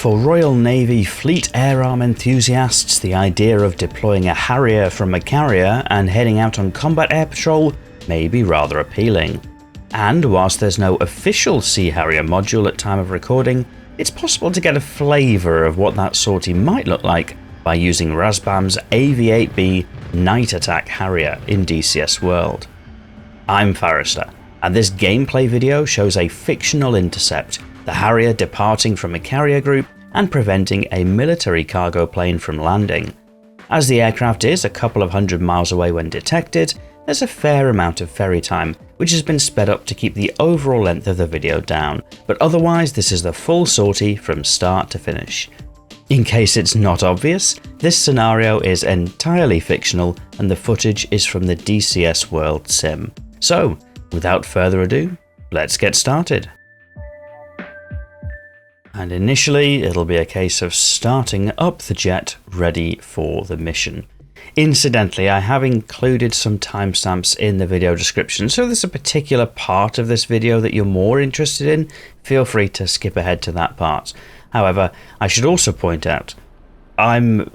For Royal Navy Fleet Air Arm enthusiasts, the idea of deploying a Harrier from a carrier and heading out on combat air patrol may be rather appealing. And whilst there's no official Sea Harrier module at time of recording, it's possible to get a flavour of what that sortie might look like by using Razbam's AV-8B Night Attack Harrier in DCS World. I'm Forrester, and this gameplay video shows a fictional Intercept, the Harrier departing from a carrier group and preventing a military cargo plane from landing. As the aircraft is a couple of 100 miles away when detected, there's a fair amount of ferry time, which has been sped up to keep the overall length of the video down, but otherwise this is the full sortie from start to finish. In case it's not obvious, this scenario is entirely fictional and the footage is from the DCS World sim. So, without further ado, let's get started. And initially, it'll be a case of starting up the jet ready for the mission. Incidentally, I have included some timestamps in the video description, so if there's a particular part of this video that you're more interested in, feel free to skip ahead to that part. However, I should also point out, I'm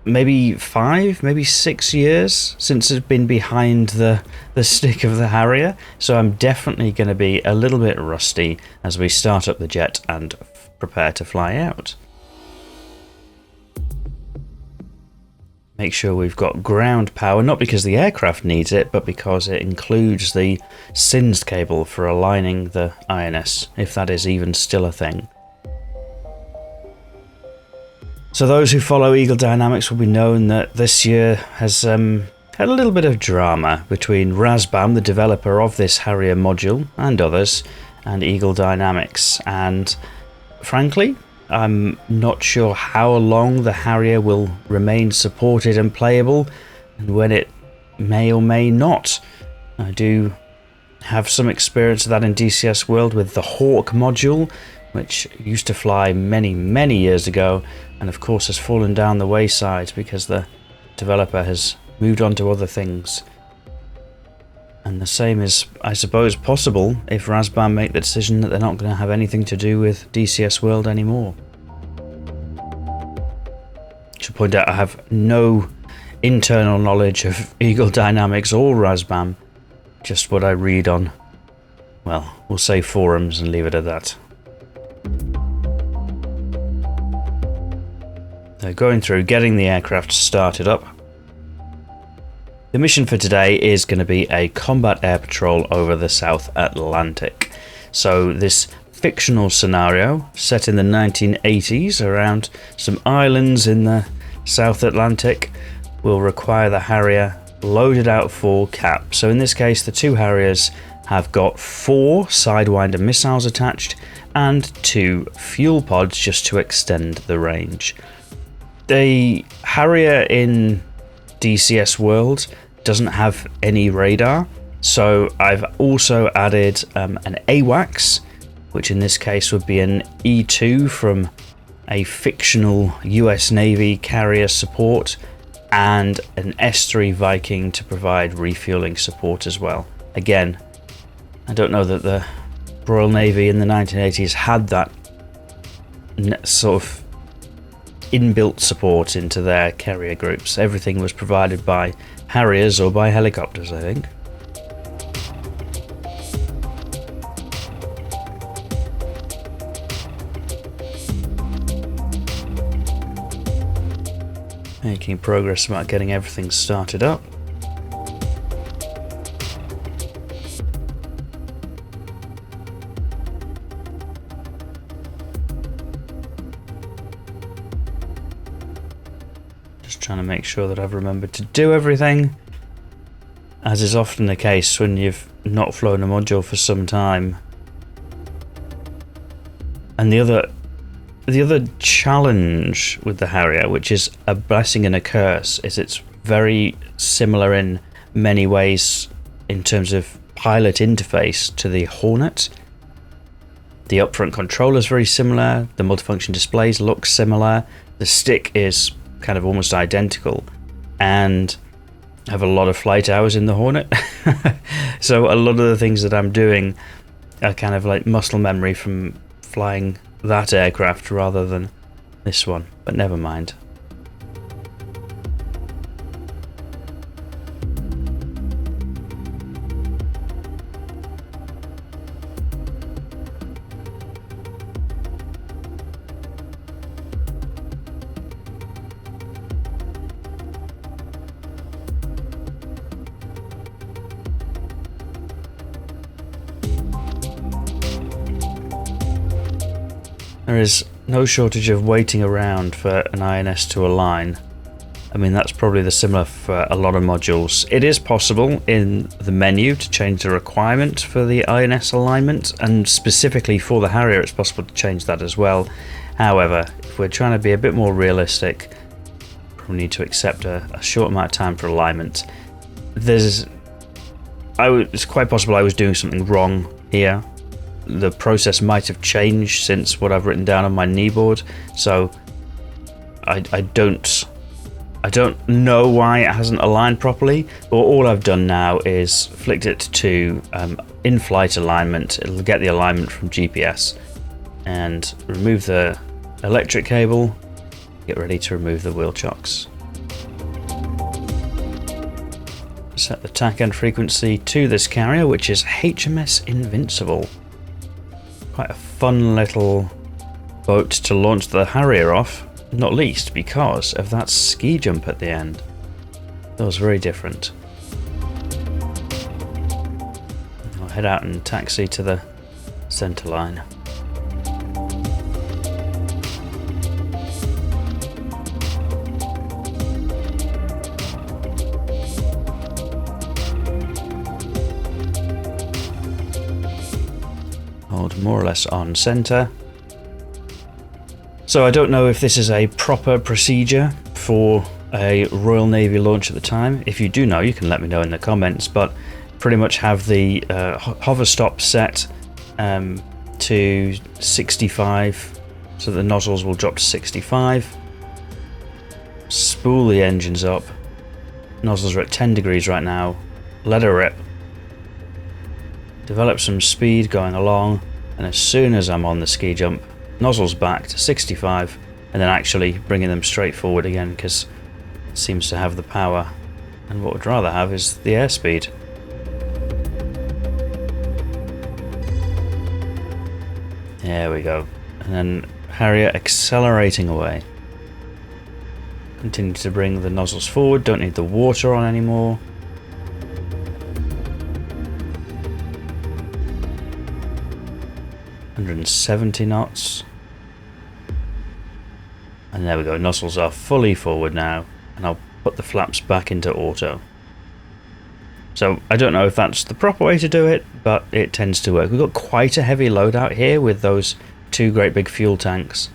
maybe 5, maybe 6 years since I've been behind the stick of the Harrier, so I'm definitely going to be a little bit rusty as we start up the jet and prepare to fly out. Make sure we've got ground power, not because the aircraft needs it, but because it includes the SINS cable for aligning the INS, if that is even still a thing. So those who follow Eagle Dynamics will be known that this year has had a little bit of drama between Razbam, the developer of this Harrier module, and others, and Eagle Dynamics, and frankly, I'm not sure how long the Harrier will remain supported and playable, and when it may or may not. I do have some experience of that in DCS World with the Hawk module, which used to fly many years ago, and of course has fallen down the wayside because the developer has moved on to other things. And the same is, I suppose, possible if Razbam make the decision that they're not going to have anything to do with DCS World anymore. I should point out I have no internal knowledge of Eagle Dynamics or Razbam, just what I read on, well, we'll say forums and leave it at that. They're going through getting the aircraft started up. The mission for today is going to be a combat air patrol over the South Atlantic. So this fictional scenario set in the 1980s around some islands in the South Atlantic will require the Harrier loaded out for cap. So in this case, the two Harriers have got 4 Sidewinder missiles attached and 2 fuel pods just to extend the range. The Harrier in DCS World doesn't have any radar, so I've also added an AWACS, which in this case would be an E2 from a fictional US Navy carrier support, and an S3 Viking to provide refueling support as well. Again, I don't know that the Royal Navy in the 1980s had that sort of inbuilt support into their carrier groups. Everything was provided by Harriers or by helicopters, I think. Making progress about getting everything started up. Trying to make sure that I've remembered to do everything, as is often the case when you've not flown a module for some time. And the other challenge with the Harrier, which is a blessing and a curse, is it's very similar in many ways in terms of pilot interface to the Hornet. The upfront controller is very similar, the multifunction displays look similar, the stick is kind of almost identical, and I have a lot of flight hours in the Hornet. So a lot of the things that I'm doing are kind of like muscle memory from flying that aircraft rather than this one, but never mind. There is no shortage of waiting around for an INS to align. I mean, that's probably the similar for a lot of modules. It is possible in the menu to change the requirement for the INS alignment, and specifically for the Harrier it's possible to change that as well. However, if we're trying to be a bit more realistic, we need to accept a short amount of time for alignment. It's quite possible I was doing something wrong here. The process might have changed since what I've written down on my kneeboard, so I don't know why it hasn't aligned properly, but all I've done now is flicked it to in-flight alignment. It'll get the alignment from GPS, and remove the electric cable, get ready to remove the wheel chocks. Set the tack end frequency to this carrier, which is HMS Invincible. Quite a fun little boat to launch the Harrier off, not least because of that ski jump at the end. That was very different. I'll head out and taxi to the centre line. More or less on center. So I don't know if this is a proper procedure for a Royal Navy launch at the time. If you do know, you can let me know in the comments, but pretty much have the hover stop set to 65, so the nozzles will drop to 65. Spool the engines up. Nozzles are at 10 degrees right now. Let her rip. Develop some speed going along. And as soon as I'm on the ski jump, nozzles back to 65, and then actually bringing them straight forward again, because it seems to have the power. And what we'd rather have is the airspeed. There we go. And then Harrier accelerating away. Continue to bring the nozzles forward, don't need the water on anymore. .170 knots, and there we go, nozzles are fully forward now, and I'll put the flaps back into auto. So I don't know if that's the proper way to do it, but it tends to work. We've got quite a heavy load out here with those two great big fuel tanks,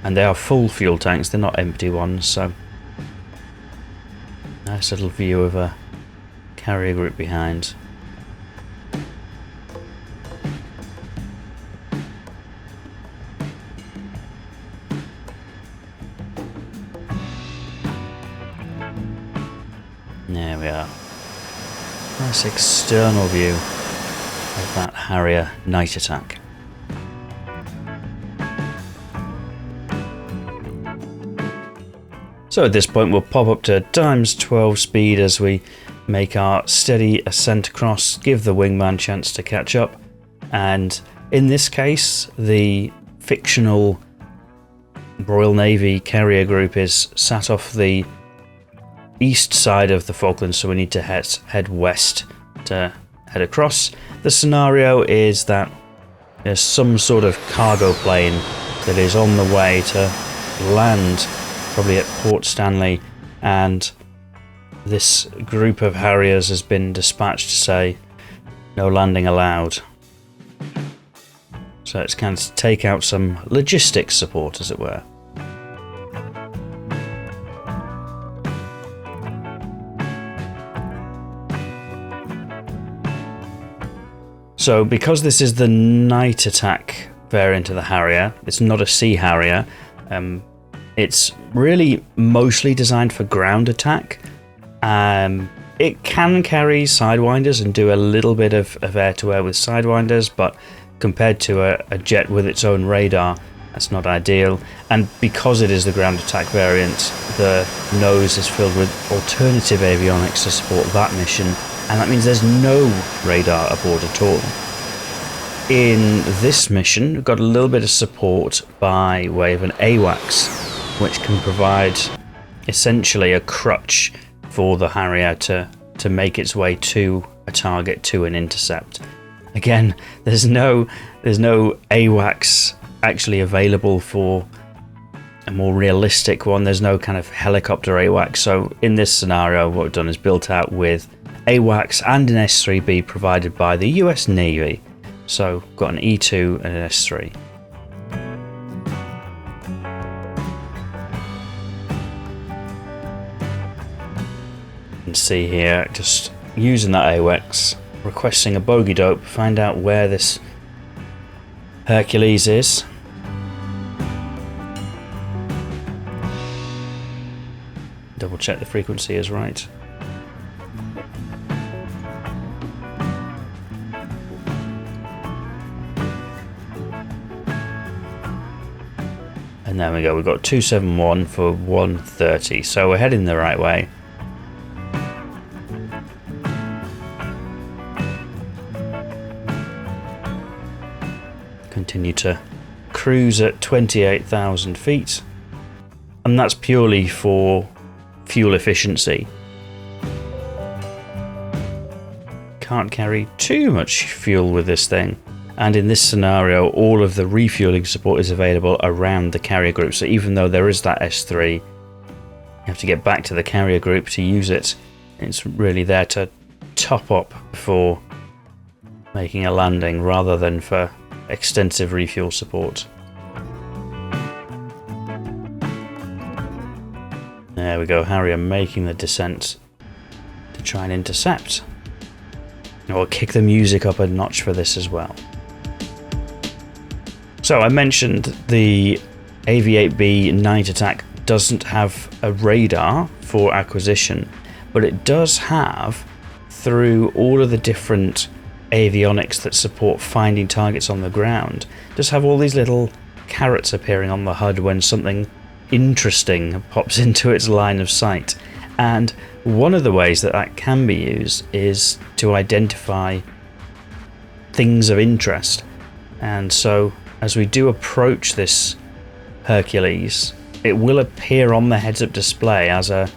and they are full fuel tanks, they're not empty ones. So nice little view of a carrier group behind. There we are. Nice external view of that Harrier night attack. So at this point we'll pop up to ×12 speed as we make our steady ascent across, give the wingman a chance to catch up, and in this case the fictional Royal Navy carrier group is sat off the east side of the Falklands, so we need to head west to head across. The scenario is that there's some sort of cargo plane that is on the way to land, probably at Port Stanley, and this group of Harriers has been dispatched to say no landing allowed. So it's kind of take out some logistics support, as it were. So because this is the night attack variant of the Harrier, it's not a sea Harrier, it's really mostly designed for ground attack. It can carry sidewinders and do a little bit of air-to-air with sidewinders, but compared to a jet with its own radar, that's not ideal. And because it is the ground attack variant, the nose is filled with alternative avionics to support that mission, and that means there's no radar aboard at all. In this mission, we've got a little bit of support by way of an AWACS, which can provide essentially a crutch for the Harrier to make its way to a target, to an intercept. Again, there's no AWACS actually available for a more realistic one. There's no kind of helicopter AWACS. So in this scenario, what we've done is built out with AWACS and an S3B provided by the US Navy. So got an E2 and an S3. You can see here, just using that AWACS, requesting a bogey dope, find out where this Hercules is. Double check the frequency is right. And there we go, we've got 271 for 130, so we're heading the right way. Continue to cruise at 28,000 feet, and that's purely for fuel efficiency. Can't carry too much fuel with this thing. And in this scenario, all of the refueling support is available around the carrier group. So even though there is that S3, you have to get back to the carrier group to use it. It's really there to top up before making a landing rather than for extensive refuel support. There we go, Harrier making the descent to try and intercept. I'll kick the music up a notch for this as well. So I mentioned the AV-8B Night Attack doesn't have a radar for acquisition, but it does have, through all of the different avionics that support finding targets on the ground, does have all these little carrots appearing on the HUD when something interesting pops into its line of sight. And one of the ways that that can be used is to identify things of interest. And so as we do approach this Hercules, it will appear on the heads-up display as a,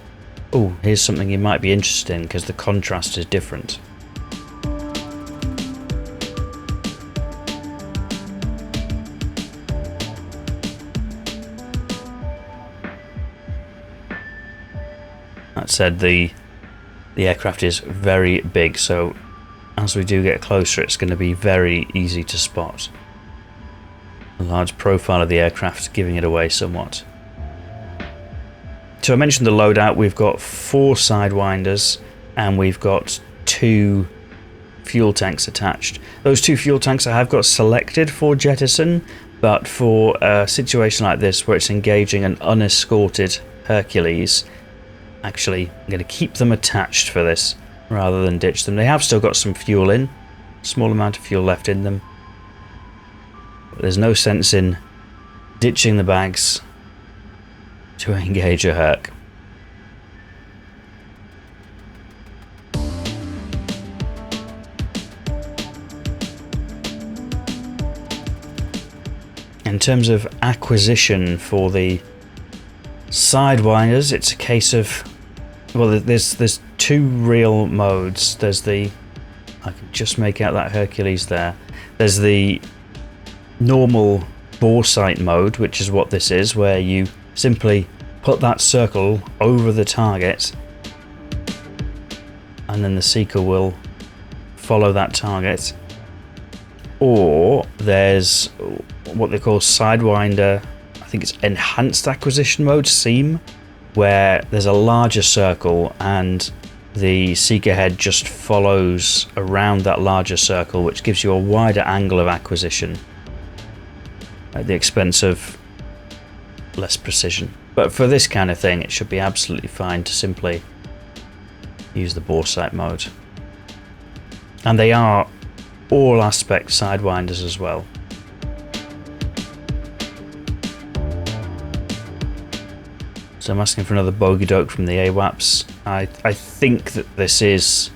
oh, here's something you might be interested in, because the contrast is different. That said, the aircraft is very big, so as we do get closer, it's going to be very easy to spot. The large profile of the aircraft giving it away somewhat. So I mentioned the loadout. We've got 4 sidewinders and we've got 2 fuel tanks attached. Those 2 fuel tanks I have got selected for jettison, but for a situation like this where it's engaging an unescorted Hercules, actually I'm going to keep them attached for this rather than ditch them. They have still got some fuel in, small amount of fuel left in them. But there's no sense in ditching the bags to engage a Herc. In terms of acquisition for the sidewinders, it's a case of, well, there's 2 real modes. There's the, I can just make out that Hercules there. There's the normal bore sight mode, which is what this is, where you simply put that circle over the target and then the seeker will follow that target. Or there's what they call sidewinder, I think it's enhanced acquisition mode, SEAM, where there's a larger circle and the seeker head just follows around that larger circle, which gives you a wider angle of acquisition at the expense of less precision. But for this kind of thing, it should be absolutely fine to simply use the bore sight mode. And they are all aspect sidewinders as well. So I'm asking for another bogey doke from the AWAPs. I think that this is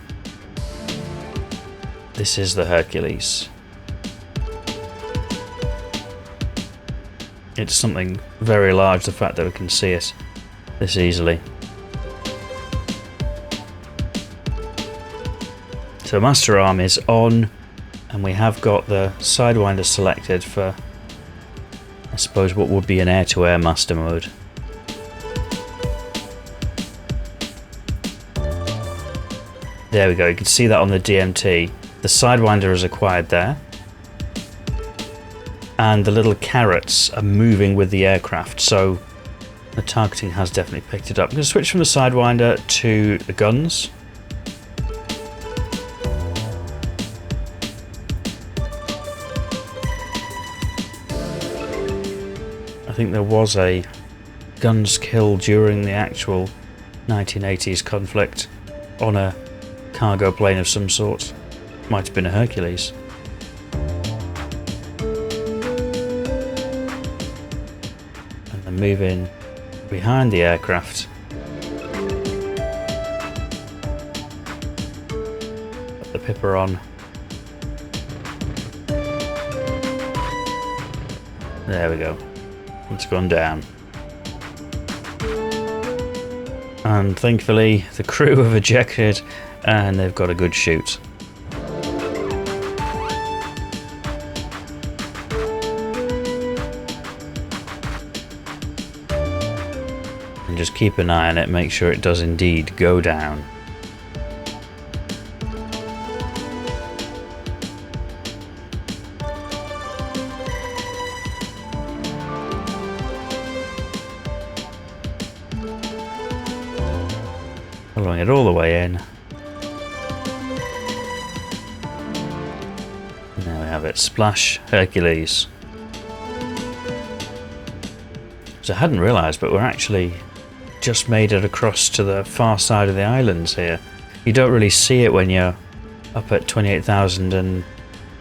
the Hercules. It's something very large, the fact that we can see it this easily. So master arm is on, and we have got the sidewinder selected for, I suppose, what would be an air-to-air master mode. There we go, you can see that on the DMT. The sidewinder is acquired there. And the little carrots are moving with the aircraft, so the targeting has definitely picked it up. I'm going to switch from the sidewinder to the guns. I think there was a guns kill during the actual 1980s conflict on a cargo plane of some sort. Might have been a Hercules. And then moving behind the aircraft. Put the pipper on. There we go. It's gone down. And thankfully the crew have ejected and they've got a good shoot. And just keep an eye on it, make sure it does indeed go down. Following it all the way in. And there we have it, splash Hercules. So I hadn't realised, but we're actually just made it across to the far side of the islands here. You don't really see it when you're up at 28,000 and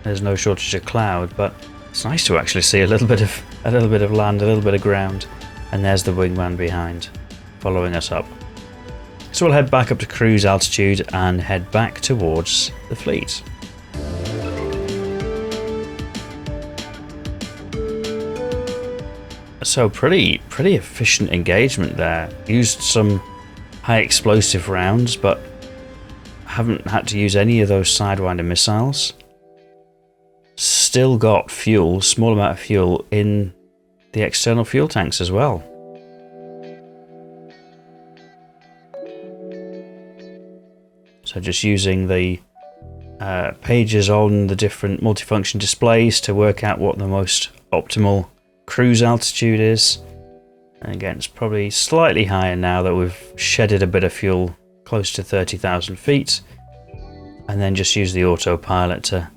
there's no shortage of cloud, but it's nice to actually see a little bit of land, a little bit of ground, and there's the wingman behind, following us up. So we'll head back up to cruise altitude and head back towards the fleet. So pretty efficient engagement there. Used some high explosive rounds, but haven't had to use any of those Sidewinder missiles. Still got fuel, small amount of fuel in the external fuel tanks as well. So just using the pages on the different multifunction displays to work out what the most optimal cruise altitude is. And again, it's probably slightly higher now that we've shedded a bit of fuel, close to 30,000 feet. And then just use the autopilot to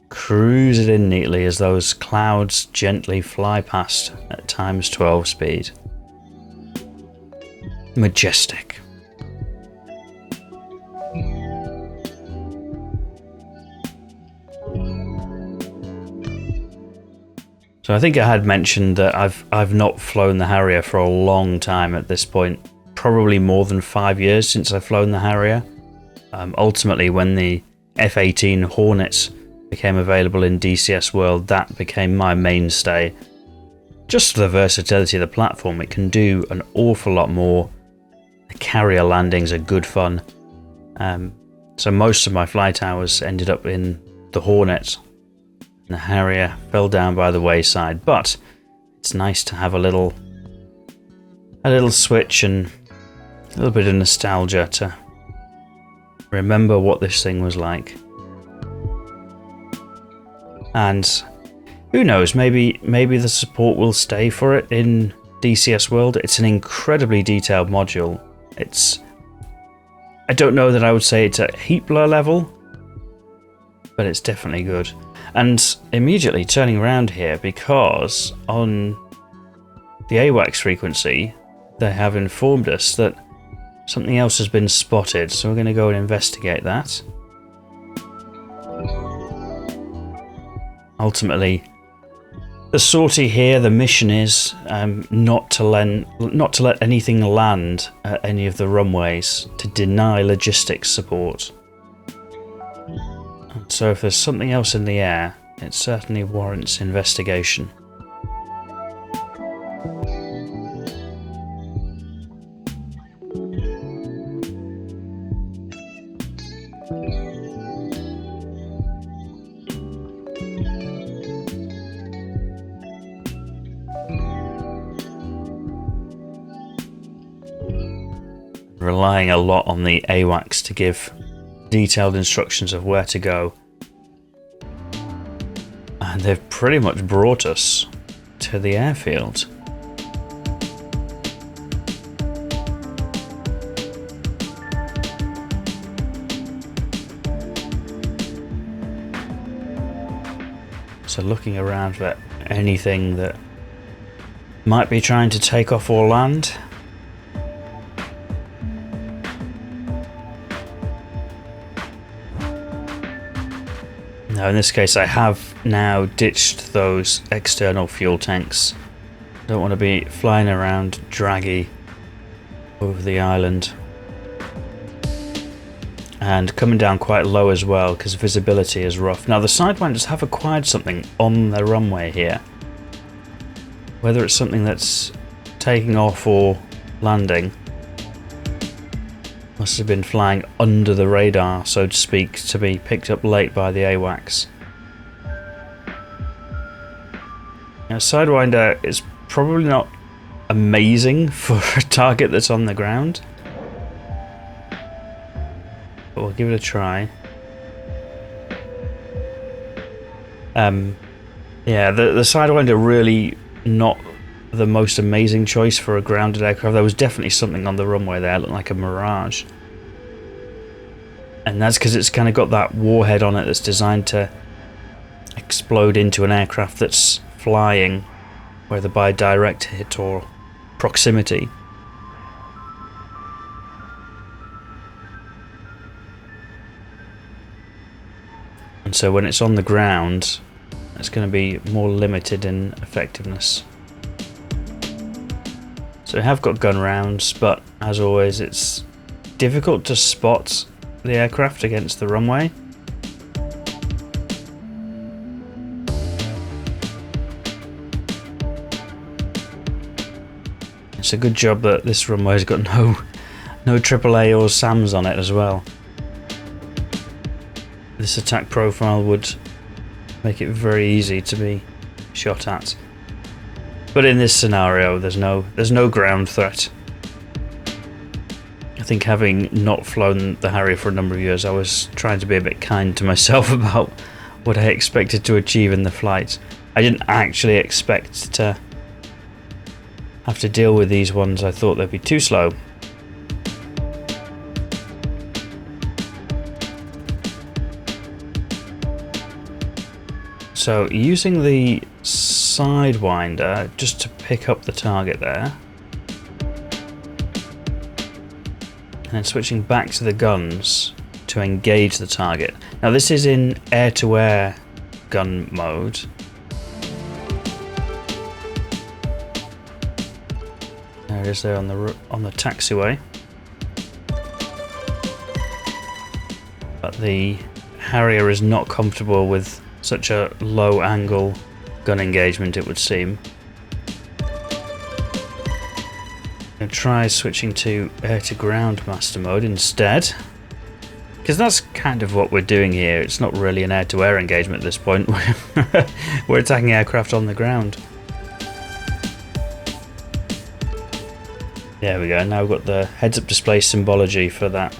cruise it in neatly as those clouds gently fly past at times 12 speed. Majestic. So I think I had mentioned that I've not flown the Harrier for a long time at this point. Probably more than 5 years since I've flown the Harrier. Ultimately, when the F-18 Hornets became available in DCS World, that became my mainstay. Just for the versatility of the platform, it can do an awful lot more. The carrier landings are good fun. So most of my flight hours ended up in the Hornet. The Harrier fell down by the wayside, but it's nice to have a little switch and a little bit of nostalgia to remember what this thing was like. And who knows, maybe the support will stay for it in DCS World. It's an incredibly detailed module. I don't know that I would say it's at heat blur level, but it's definitely good. And immediately turning around here, because on the AWACS frequency, they have informed us that something else has been spotted, so we're going to go and investigate that. ultimately, the sortie here, the mission is not to let anything land at any of the runways, to deny logistics support. And so if there's something else in the air, it certainly warrants investigation. Relying a lot on the AWACS to give detailed instructions of where to go. And they've pretty much brought us to the airfield. So looking around for anything that might be trying to take off or land. Now in this case I have now ditched those external fuel tanks. Don't want to be flying around draggy over the island. And coming down quite low as well because visibility is rough. Now the Sidewinders have acquired something on their runway here. Whether it's something that's taking off or landing. Must have been flying under the radar, so to speak, to be picked up late by the AWACS. Now, Sidewinder is probably not amazing for a target that's on the ground, but we'll give it a try. Yeah, the Sidewinder really not the most amazing choice for a grounded aircraft. There was definitely something on the runway there, it looked like a Mirage. And that's because it's kind of got that warhead on it that's designed to explode into an aircraft that's flying, whether by direct hit or proximity. And so when it's on the ground, it's going to be more limited in effectiveness. So we have got gun rounds, but as always it's difficult to spot the aircraft against the runway. It's a good job that this runway's got no AAA or SAMs on it as well. This attack profile would make it very easy to be shot at. But in this scenario, there's no ground threat. I think having not flown the Harrier for a number of years, I was trying to be a bit kind to myself about what I expected to achieve in the flight. I didn't actually expect to have to deal with these ones. I thought they'd be too slow. So using the Sidewinder just to pick up the target there, and then switching back to the guns to engage the target. Now this is in air-to-air gun mode. There it is there on the taxiway. But the Harrier is not comfortable with such a low angle gun engagement, it would seem. I'm going to try switching to air to ground master mode instead, because that's kind of what we're doing here. It's not really an air to air engagement at this point. We're attacking aircraft on the ground. There we go, now we've got the heads up display symbology for that.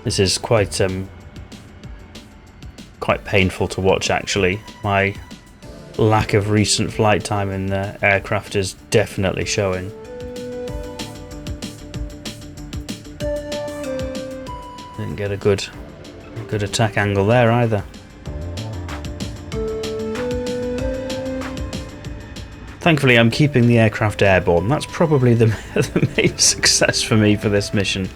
This is quite painful to watch actually. My lack of recent flight time in the aircraft is definitely showing. Didn't get a good attack angle there either. Thankfully I'm keeping the aircraft airborne. That's probably the main success for me for this mission.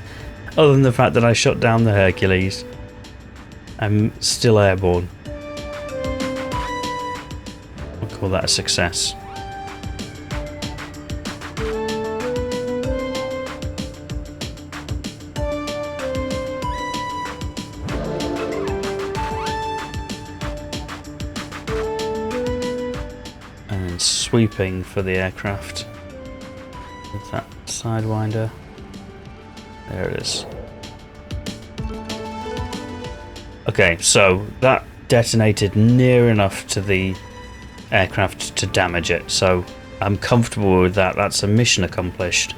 Other than the fact that I shot down the Hercules, I'm still airborne. I'll call that a success. And then sweeping for the aircraft with that sidewinder. There it is. Okay, so that detonated near enough to the aircraft to damage it, so I'm comfortable with that. That's a mission accomplished.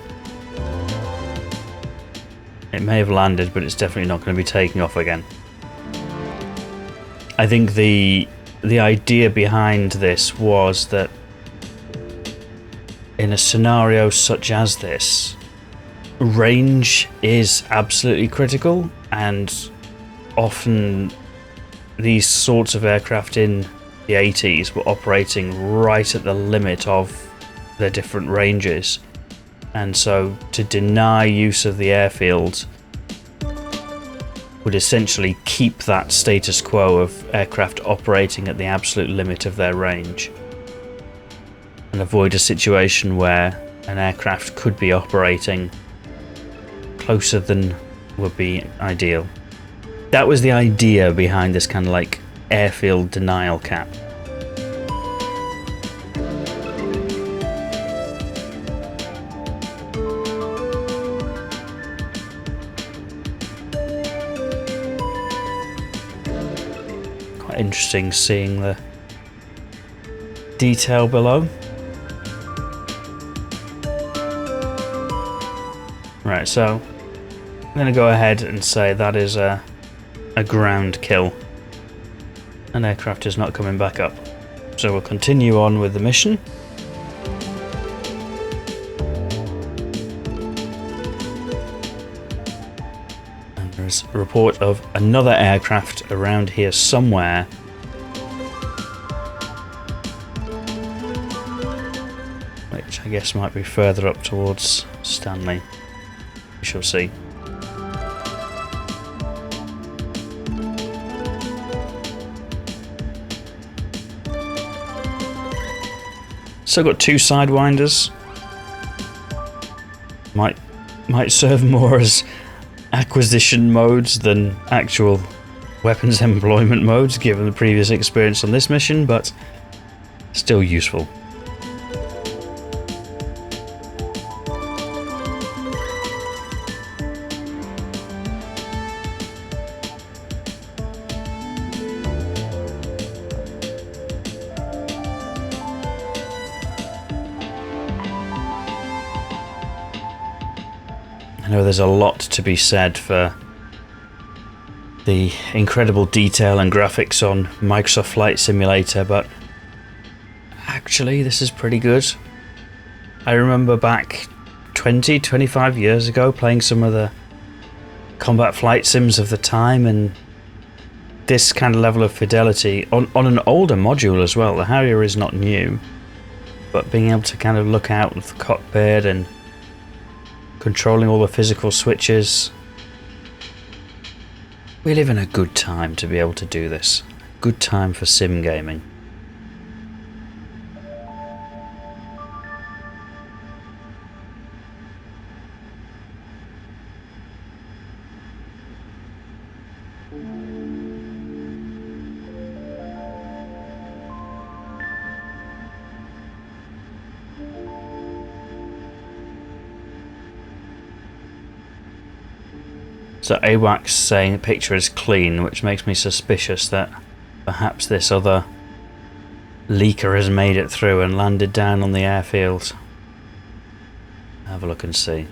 It may have landed, but it's definitely not going to be taking off again. I think the idea behind this was that in a scenario such as this, range is absolutely critical, and often these sorts of aircraft in the 80s were operating right at the limit of their different ranges, and so to deny use of the airfield would essentially keep that status quo of aircraft operating at the absolute limit of their range and avoid a situation where an aircraft could be operating closer than would be ideal. That was the idea behind this kind of like airfield denial cap. Quite interesting seeing the detail below. Right, so I'm going to go ahead and say that is a ground kill. An aircraft is not coming back up. So we'll continue on with the mission. And there's a report of another aircraft around here somewhere. Which I guess might be further up towards Stanley. We shall see. So I've got two sidewinders. Might serve more as acquisition modes than actual weapons employment modes, given the previous experience on this mission, but still useful. I know there's a lot to be said for the incredible detail and graphics on Microsoft Flight Simulator, but actually this is pretty good. I remember back 25 years ago playing some of the combat flight sims of the time, and this kind of level of fidelity on an older module as well. The Harrier is not new, but being able to kind of look out of the cockpit and controlling all the physical switches. We live in a good time to be able to do this. Good time for sim gaming. So AWACS saying the picture is clean, which makes me suspicious that perhaps this other leaker has made it through and landed down on the airfield. Have a look and see.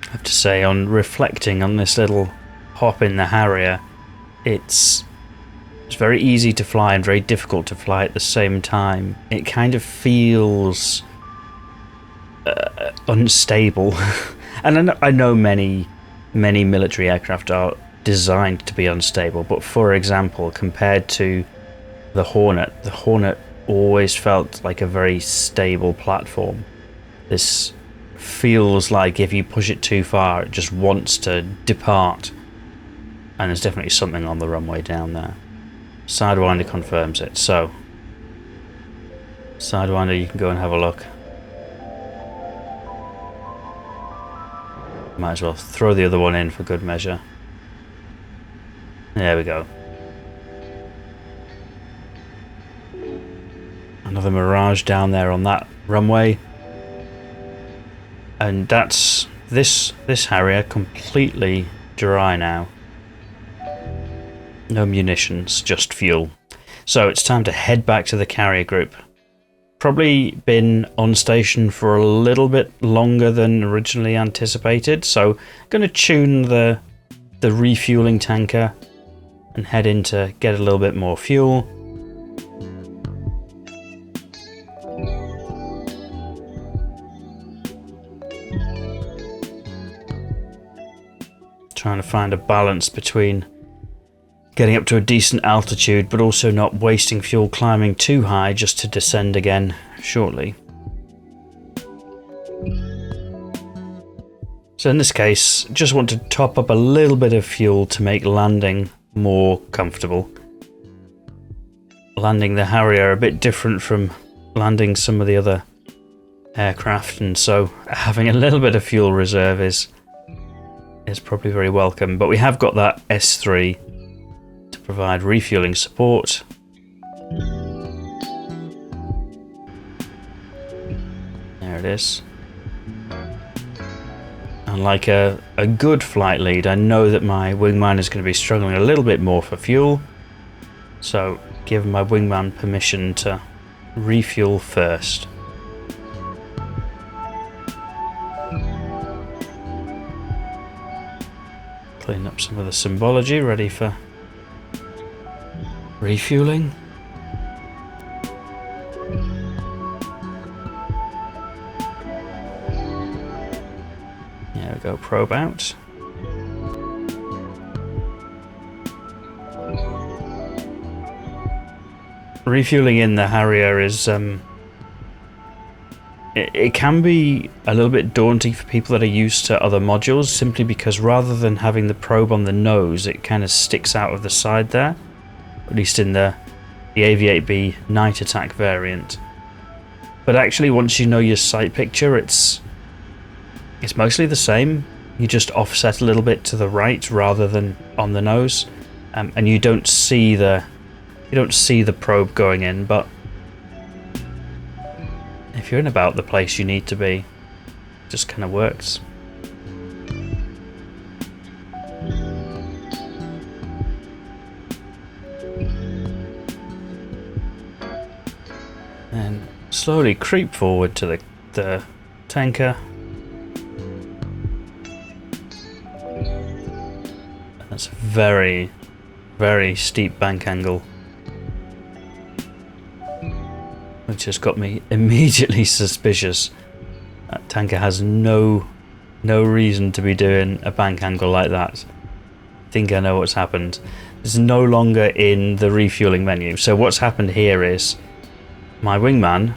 I have to say, on reflecting on this little hop in the Harrier, it's very easy to fly and very difficult to fly at the same time. It kind of feels unstable And I know many military aircraft are designed to be unstable, but for example, compared to the Hornet always felt like a very stable platform. This feels like if you push it too far, it just wants to depart. And there's definitely something on the runway down there. Sidewinder confirms it, so Sidewinder, you can go and have a look. Might as well throw the other one in for good measure. There we go. Another Mirage down there on that runway. And that's this Harrier completely dry now. No munitions, just fuel. So it's time to head back to the carrier group. Probably been on station for a little bit longer than originally anticipated, so I'm going to tune the refueling tanker and head in to get a little bit more fuel. Trying to find a balance between getting up to a decent altitude but also not wasting fuel climbing too high just to descend again shortly. So in this case, just want to top up a little bit of fuel to make landing more comfortable. Landing the Harrier a bit different from landing some of the other aircraft, and so having a little bit of fuel reserve is probably very welcome. But we have got that S3 to provide refueling support. There it is. And like a good flight lead, I know that my wingman is going to be struggling a little bit more for fuel, so give my wingman permission to refuel first. Clean up some of the symbology, ready for refueling. There we go, probe out. Refueling in the Harrier is it can be a little bit daunting for people that are used to other modules, simply because rather than having the probe on the nose, it kind of sticks out of the side there, at least in the AV-8B Night Attack variant. But actually, once you know your sight picture, it's mostly the same. You just offset a little bit to the right rather than on the nose, and you don't see the probe going in. But if you're in about the place you need to be, it just kind of works. And slowly creep forward to the tanker. That's a very, very steep bank angle, which has got me immediately suspicious. That tanker has no reason to be doing a bank angle like that. I think I know what's happened. It's no longer in the refueling menu. So what's happened here is my wingman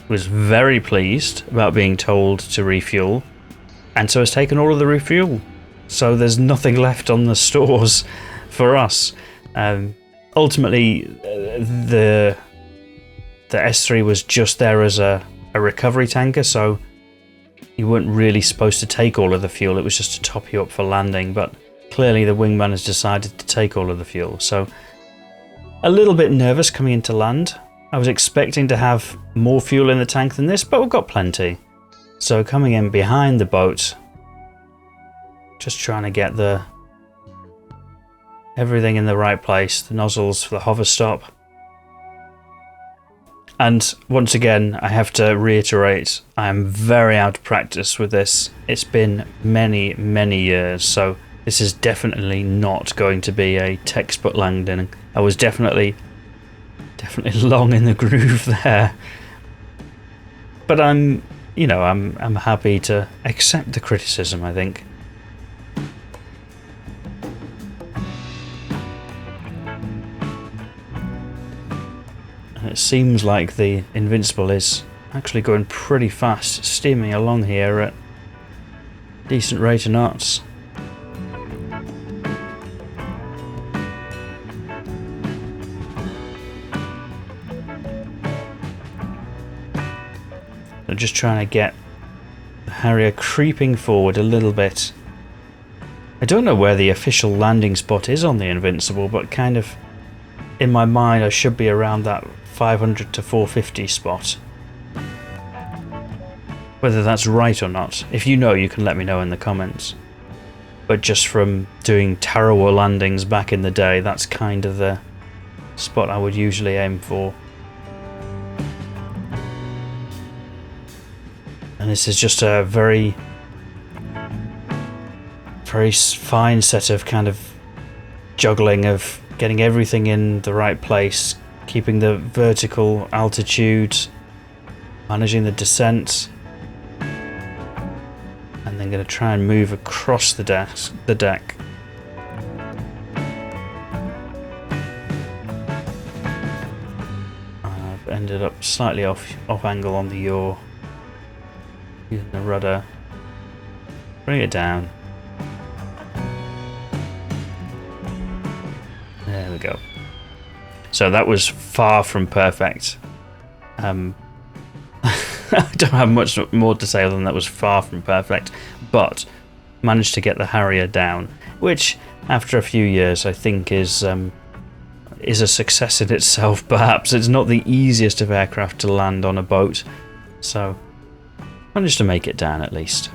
was very pleased about being told to refuel, and so has taken all of the refuel. So there's nothing left on the stores for us. Ultimately, the S3 was just there as a recovery tanker, so you weren't really supposed to take all of the fuel. It was just to top you up for landing, but clearly the wingman has decided to take all of the fuel. So a little bit nervous coming into land. I was expecting to have more fuel in the tank than this, but we've got plenty. So coming in behind the boat, just trying to get everything in the right place, the nozzles for the hover stop. And once again, I have to reiterate, I am very out of practice with this. It's been many, many years, so this is definitely not going to be a textbook landing. I was definitely long in the groove there. But I'm you know, I'm happy to accept the criticism, I think. And it seems like the Invincible is actually going pretty fast, steaming along here at decent rate of knots. I'm just trying to get the Harrier creeping forward a little bit. I don't know where the official landing spot is on the Invincible, but kind of in my mind I should be around that 500 to 450 spot. Whether that's right or not, if you know, you can let me know in the comments. But just from doing Tarawa landings back in the day, that's kind of the spot I would usually aim for. And this is just a very fine set of kind of juggling of getting everything in the right place, keeping the vertical altitude, managing the descent, and then going to try and move across the deck. I've ended up slightly off angle on the yaw. Using the rudder. Bring it down. There we go. So that was far from perfect. I don't have much more to say other than that was far from perfect, but managed to get the Harrier down, which after a few years I think is a success in itself. Perhaps it's not the easiest of aircraft to land on a boat, so managed to make it down at least.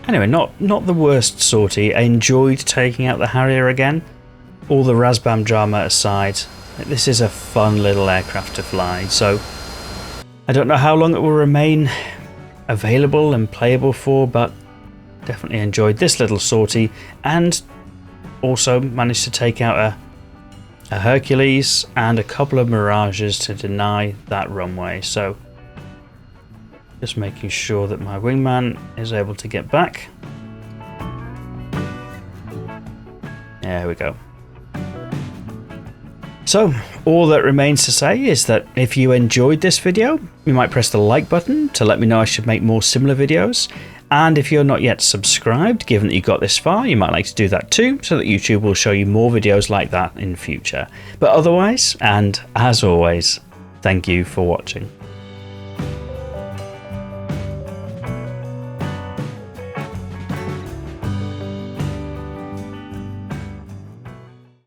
Anyway, not the worst sortie. I enjoyed taking out the Harrier again. All the Razbam drama aside, this is a fun little aircraft to fly, so I don't know how long it will remain available and playable for, but definitely enjoyed this little sortie, and also managed to take out a Hercules and a couple of Mirages to deny that runway. So just making sure that my wingman is able to get back. There we go. So all that remains to say is that if you enjoyed this video, you might press the like button to let me know I should make more similar videos. And if you're not yet subscribed, given that you got this far, you might like to do that too, so that YouTube will show you more videos like that in future. But otherwise, and as always, thank you for watching.